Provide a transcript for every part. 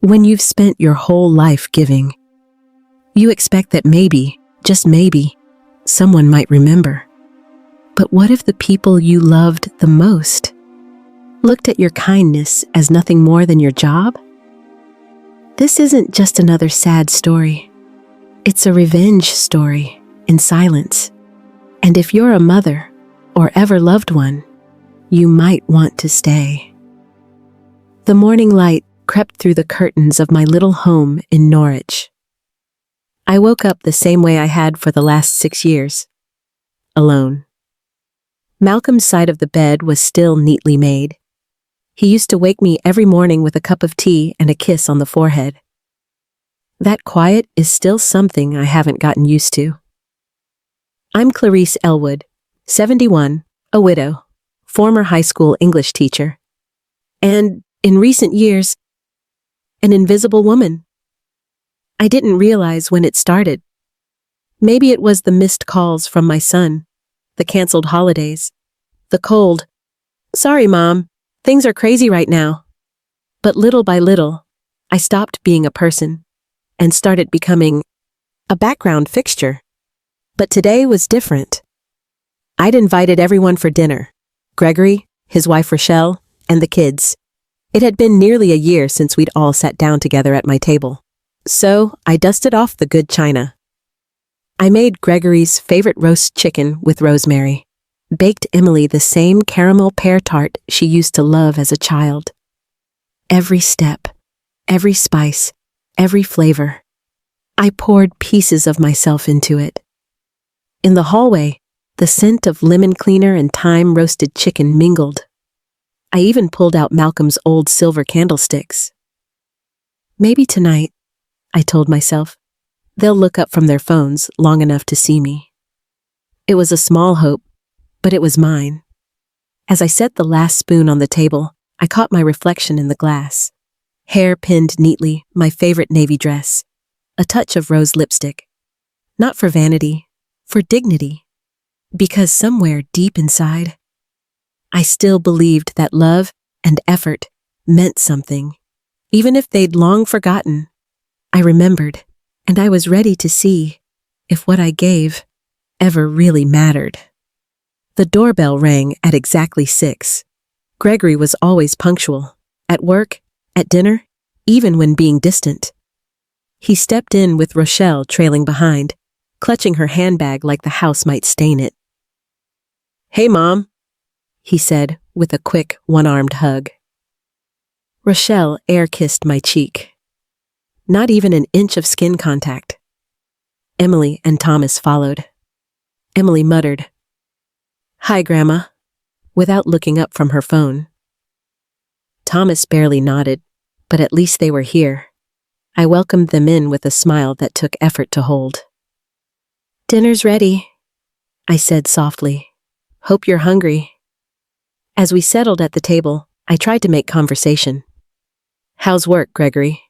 When you've spent your whole life giving, you expect that maybe, just maybe, someone might remember. But what if the people you loved the most looked at your kindness as nothing more than your job? This isn't just another sad story. It's a revenge story in silence. And if you're a mother or ever loved one, you might want to stay. The morning light crept through the curtains of my little home in Norwich. I woke up the same way I had for the last 6 years, alone. Malcolm's side of the bed was still neatly made. He used to wake me every morning with a cup of tea and a kiss on the forehead. That quiet is still something I haven't gotten used to. I'm Clarice Elwood, 71, a widow, former high school English teacher, and, in recent years, an invisible woman. I didn't realize when it started. Maybe it was the missed calls from my son, the canceled holidays, the cold, "Sorry, Mom, things are crazy right now." But little by little, I stopped being a person and started becoming a background fixture. But today was different. I'd invited everyone for dinner: Gregory, his wife Rochelle, and the kids. It had been nearly a year since we'd all sat down together at my table. So I dusted off the good china. I made Gregory's favorite roast chicken with rosemary, baked Emily the same caramel pear tart she used to love as a child. Every step, every spice, every flavor. I poured pieces of myself into it. In the hallway, the scent of lemon cleaner and thyme-roasted chicken mingled. I even pulled out Malcolm's old silver candlesticks. Maybe tonight, I told myself, they'll look up from their phones long enough to see me. It was a small hope, but it was mine. As I set the last spoon on the table, I caught my reflection in the glass. Hair pinned neatly, my favorite navy dress, a touch of rose lipstick. Not for vanity, for dignity. Because somewhere deep inside, I still believed that love and effort meant something. Even if they'd long forgotten, I remembered, and I was ready to see if what I gave ever really mattered. The doorbell rang at exactly 6. Gregory was always punctual, at work, at dinner, even when being distant. He stepped in with Rochelle trailing behind, clutching her handbag like the house might stain it. "Hey, Mom," he said with a quick, one-armed hug. Rochelle air-kissed my cheek. Not even an inch of skin contact. Emily and Thomas followed. Emily muttered, "Hi, Grandma," without looking up from her phone. Thomas barely nodded, but at least they were here. I welcomed them in with a smile that took effort to hold. "Dinner's ready," I said softly. "Hope you're hungry." As we settled at the table, I tried to make conversation. "How's work, Gregory?"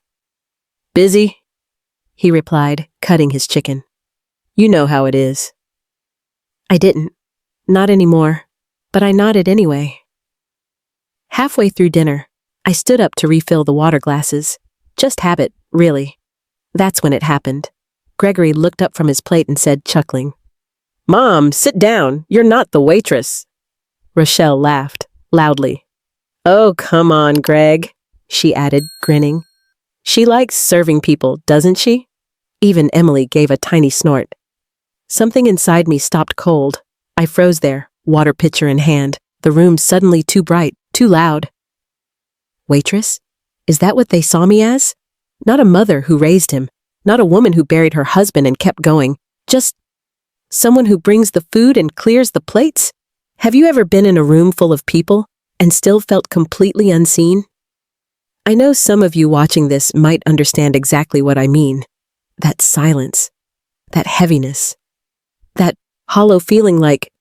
"Busy," he replied, cutting his chicken. "You know how it is." I didn't. Not anymore, but I nodded anyway. Halfway through dinner, I stood up to refill the water glasses. Just habit, really. That's when it happened. Gregory looked up from his plate and said, chuckling, "Mom, sit down. You're not the waitress." Rochelle laughed, loudly. "Oh, come on, Greg," she added, grinning. "She likes serving people, doesn't she?" Even Emily gave a tiny snort. Something inside me stopped cold. I froze there, water pitcher in hand, the room suddenly too bright, too loud. Waitress? Is that what they saw me as? Not a mother who raised him, not a woman who buried her husband and kept going, just someone who brings the food and clears the plates? Have you ever been in a room full of people and still felt completely unseen? I know some of you watching this might understand exactly what I mean. That silence, that heaviness, that hollow feeling like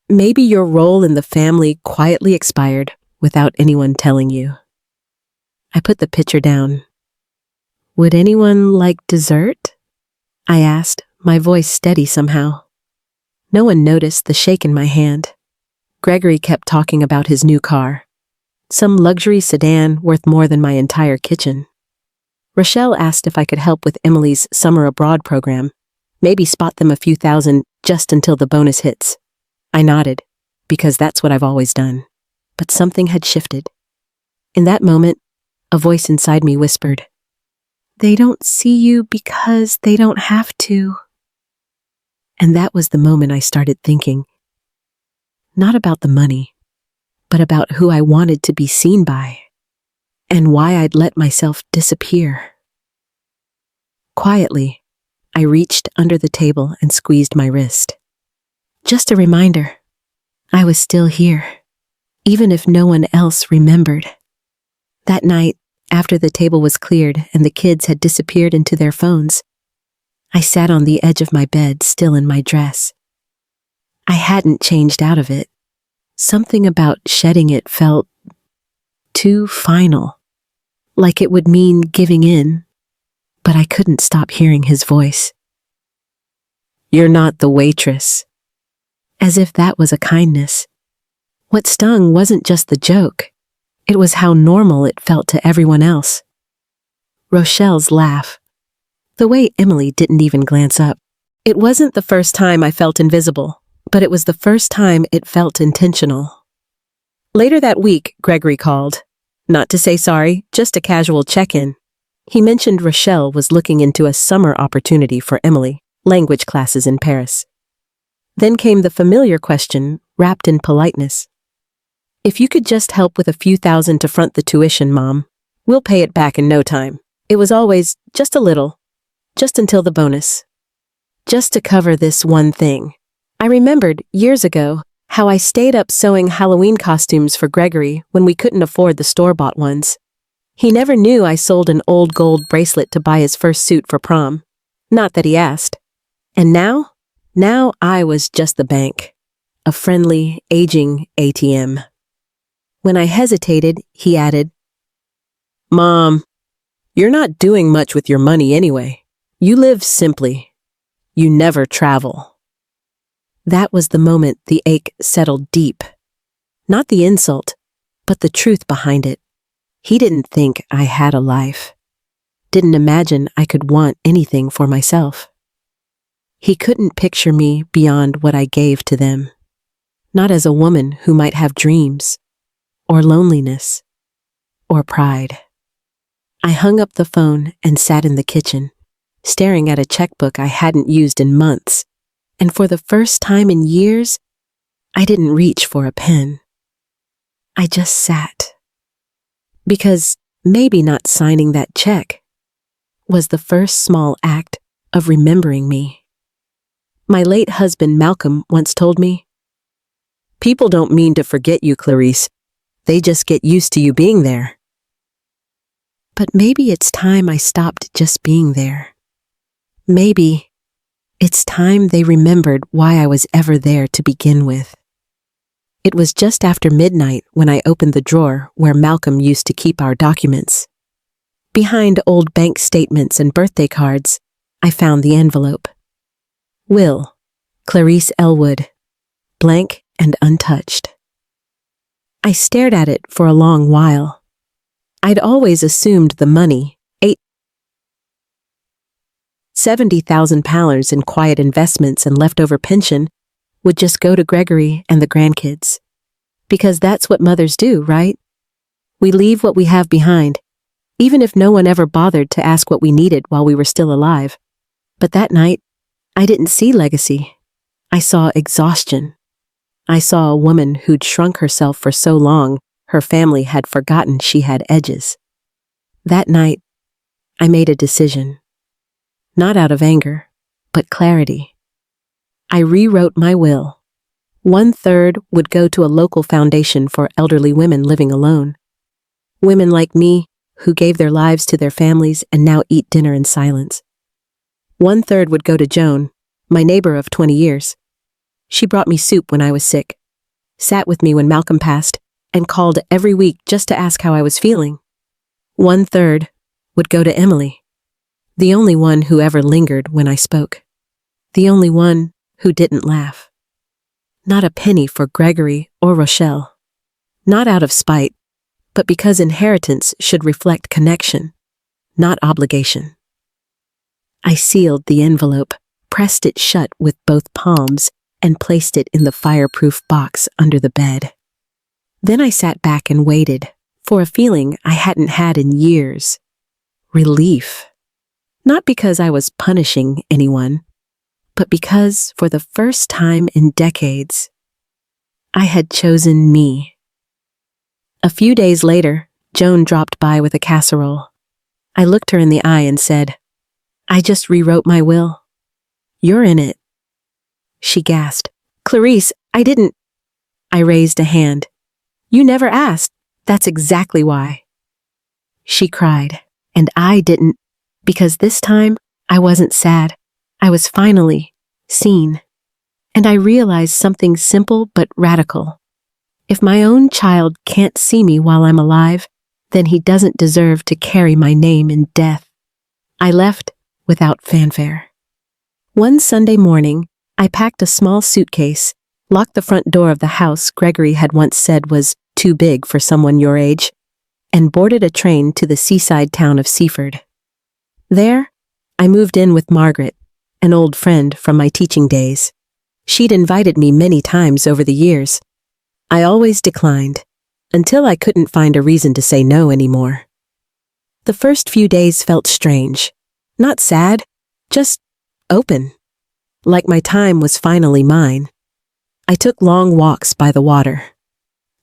maybe your role in the family quietly expired without anyone telling you. I put the pitcher down. "Would anyone like dessert?" I asked, my voice steady somehow. No one noticed the shake in my hand. Gregory kept talking about his new car. Some luxury sedan worth more than my entire kitchen. Rochelle asked if I could help with Emily's summer abroad program, maybe spot them a few thousand just until the bonus hits. I nodded, because that's what I've always done. But something had shifted. In that moment, a voice inside me whispered, "They don't see you because they don't have to." And that was the moment I started thinking, not about the money, but about who I wanted to be seen by, and why I'd let myself disappear. Quietly, I reached under the table and squeezed my wrist. Just a reminder, I was still here, even if no one else remembered. That night, after the table was cleared and the kids had disappeared into their phones, I sat on the edge of my bed, still in my dress. I hadn't changed out of it. Something about shedding it felt too final, like it would mean giving in, but I couldn't stop hearing his voice. "You're not the waitress." As if that was a kindness. What stung wasn't just the joke. It was how normal it felt to everyone else. Rochelle's laugh. The way Emily didn't even glance up. It wasn't the first time I felt invisible, but it was the first time it felt intentional. Later that week, Gregory called. Not to say sorry, just a casual check-in. He mentioned Rochelle was looking into a summer opportunity for Emily, language classes in Paris. Then came the familiar question, wrapped in politeness. "If you could just help with a few thousand to front the tuition, Mom, we'll pay it back in no time." It was always just a little, just until the bonus. Just to cover this one thing. I remembered, years ago, how I stayed up sewing Halloween costumes for Gregory when we couldn't afford the store-bought ones. He never knew I sold an old gold bracelet to buy his first suit for prom. Not that he asked. And now I was just the bank. A friendly, aging ATM. When I hesitated, he added, "Mom, you're not doing much with your money anyway. You live simply. You never travel." That was the moment the ache settled deep. Not the insult, but the truth behind it. He didn't think I had a life. Didn't imagine I could want anything for myself. He couldn't picture me beyond what I gave to them. Not as a woman who might have dreams, or loneliness, or pride. I hung up the phone and sat in the kitchen, staring at a checkbook I hadn't used in months. And for the first time in years, I didn't reach for a pen. I just sat. Because maybe not signing that check was the first small act of remembering me. My late husband Malcolm once told me, "People don't mean to forget you, Clarice. They just get used to you being there." But maybe it's time I stopped just being there. Maybe it's time they remembered why I was ever there to begin with. It was just after midnight when I opened the drawer where Malcolm used to keep our documents. Behind old bank statements and birthday cards, I found the envelope. Will, Clarice Elwood, blank and untouched. I stared at it for a long while. I'd always assumed the money, £70,000 in quiet investments and leftover pension, would just go to Gregory and the grandkids. Because that's what mothers do, right? We leave what we have behind, even if no one ever bothered to ask what we needed while we were still alive. But that night, I didn't see legacy. I saw exhaustion. I saw a woman who'd shrunk herself for so long, her family had forgotten she had edges. That night, I made a decision. Not out of anger, but clarity. I rewrote my will. 1/3 would go to a local foundation for elderly women living alone. Women like me who gave their lives to their families and now eat dinner in silence. 1/3 would go to Joan, my neighbor of 20 years. She brought me soup when I was sick, sat with me when Malcolm passed, and called every week just to ask how I was feeling. 1/3 would go to Emily, the only one who ever lingered when I spoke. The only one who didn't laugh. Not a penny for Gregory or Rochelle. Not out of spite, but because inheritance should reflect connection, not obligation. I sealed the envelope, pressed it shut with both palms, and placed it in the fireproof box under the bed. Then I sat back and waited for a feeling I hadn't had in years. Relief. Not because I was punishing anyone, but because, for the first time in decades, I had chosen me. A few days later, Joan dropped by with a casserole. I looked her in the eye and said, "I just rewrote my will. You're in it." She gasped. "Clarice, I didn't." I raised a hand. "You never asked. That's exactly why." She cried, and I didn't, because this time I wasn't sad. I was finally seen. And I realized something simple but radical. If my own child can't see me while I'm alive, then he doesn't deserve to carry my name in death. I left without fanfare. One Sunday morning, I packed a small suitcase, locked the front door of the house Gregory had once said was too big for someone your age, and boarded a train to the seaside town of Seaford. There, I moved in with Margaret, an old friend from my teaching days. She'd invited me many times over the years. I always declined, until I couldn't find a reason to say no anymore. The first few days felt strange. Not sad, just open. Like my time was finally mine. I took long walks by the water.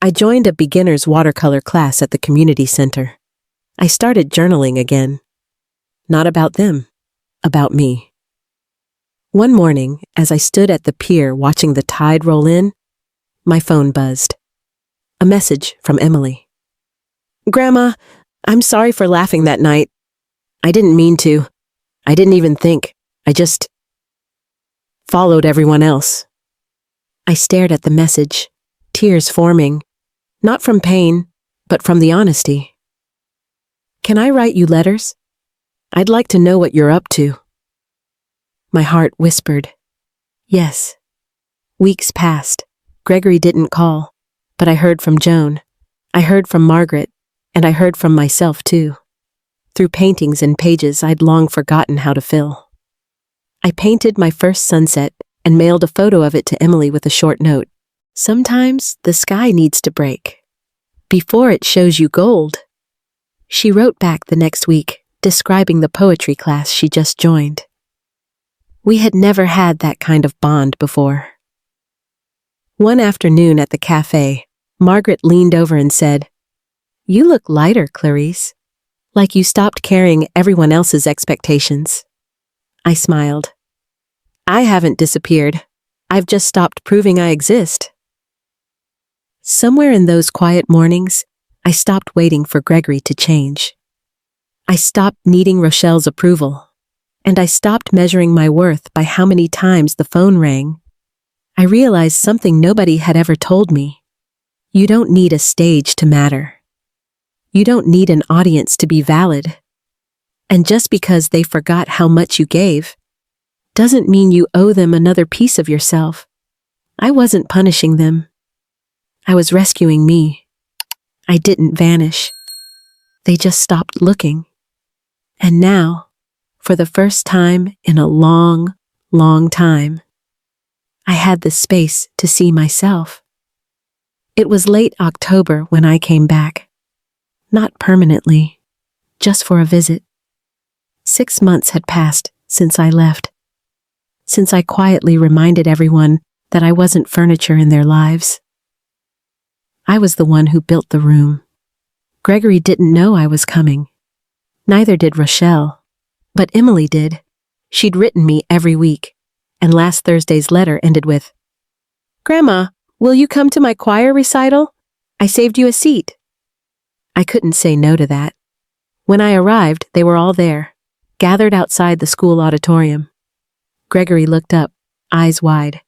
I joined a beginner's watercolor class at the community center. I started journaling again. Not about them, about me. One morning, as I stood at the pier watching the tide roll in, my phone buzzed. A message from Emily. "Grandma, I'm sorry for laughing that night. I didn't mean to. I didn't even think. I just followed everyone else." I stared at the message, tears forming, not from pain, but from the honesty. "Can I write you letters? I'd like to know what you're up to." My heart whispered, "Yes." Weeks passed. Gregory didn't call, but I heard from Joan. I heard from Margaret, and I heard from myself too. Through paintings and pages I'd long forgotten how to fill. I painted my first sunset and mailed a photo of it to Emily with a short note. "Sometimes the sky needs to break before it shows you gold." She wrote back the next week, describing the poetry class she just joined. We had never had that kind of bond before. One afternoon at the cafe, Margaret leaned over and said, "You look lighter, Clarice. Like you stopped carrying everyone else's expectations." I smiled. "I haven't disappeared. I've just stopped proving I exist." Somewhere in those quiet mornings, I stopped waiting for Gregory to change. I stopped needing Rochelle's approval, and I stopped measuring my worth by how many times the phone rang. I realized something nobody had ever told me. You don't need a stage to matter. You don't need an audience to be valid. And just because they forgot how much you gave, doesn't mean you owe them another piece of yourself. I wasn't punishing them. I was rescuing me. I didn't vanish. They just stopped looking. And now, for the first time in a long, long time, I had the space to see myself. It was late October when I came back. Not permanently, just for a visit. 6 months had passed since I left, since I quietly reminded everyone that I wasn't furniture in their lives. I was the one who built the room. Gregory didn't know I was coming. Neither did Rochelle. But Emily did. She'd written me every week, and last Thursday's letter ended with, "Grandma, will you come to my choir recital? I saved you a seat." I couldn't say no to that. When I arrived, they were all there, gathered outside the school auditorium. Gregory looked up, eyes wide.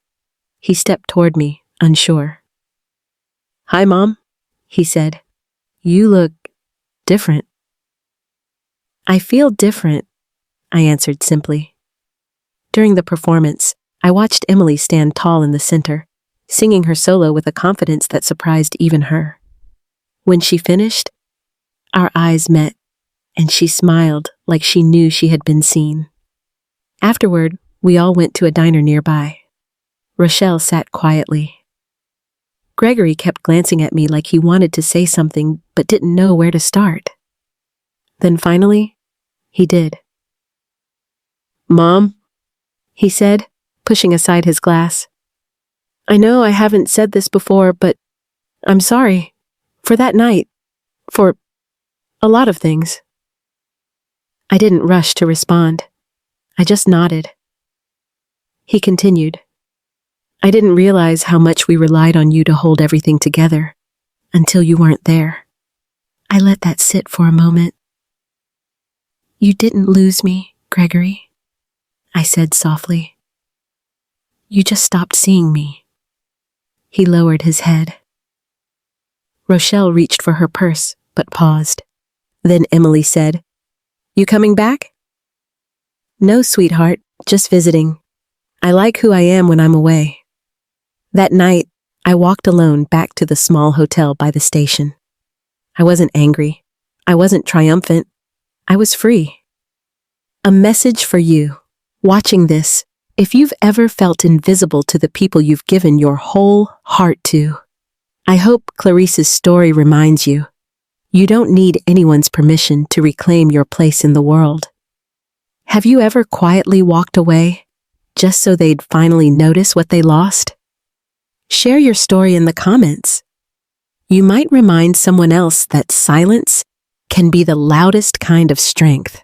He stepped toward me, unsure. "Hi, Mom," he said. "You look different." "I feel different," I answered simply. During the performance, I watched Emily stand tall in the center, singing her solo with a confidence that surprised even her. When she finished, our eyes met, and she smiled like she knew she had been seen. Afterward, we all went to a diner nearby. Rochelle sat quietly. Gregory kept glancing at me like he wanted to say something but didn't know where to start. Then finally, he did. "Mom," he said, pushing aside his glass. "I know I haven't said this before, but I'm sorry. For that night. For a lot of things." I didn't rush to respond. I just nodded. He continued. "I didn't realize how much we relied on you to hold everything together until you weren't there." I let that sit for a moment. "You didn't lose me, Gregory," I said softly. "You just stopped seeing me." He lowered his head. Rochelle reached for her purse, but paused. Then Emily said, "You coming back?" "No, sweetheart, just visiting. I like who I am when I'm away." That night, I walked alone back to the small hotel by the station. I wasn't angry. I wasn't triumphant. I was free. A message for you, watching this, if you've ever felt invisible to the people you've given your whole heart to. I hope Clarice's story reminds you, you don't need anyone's permission to reclaim your place in the world. Have you ever quietly walked away, just so they'd finally notice what they lost? Share your story in the comments. You might remind someone else that silence can be the loudest kind of strength.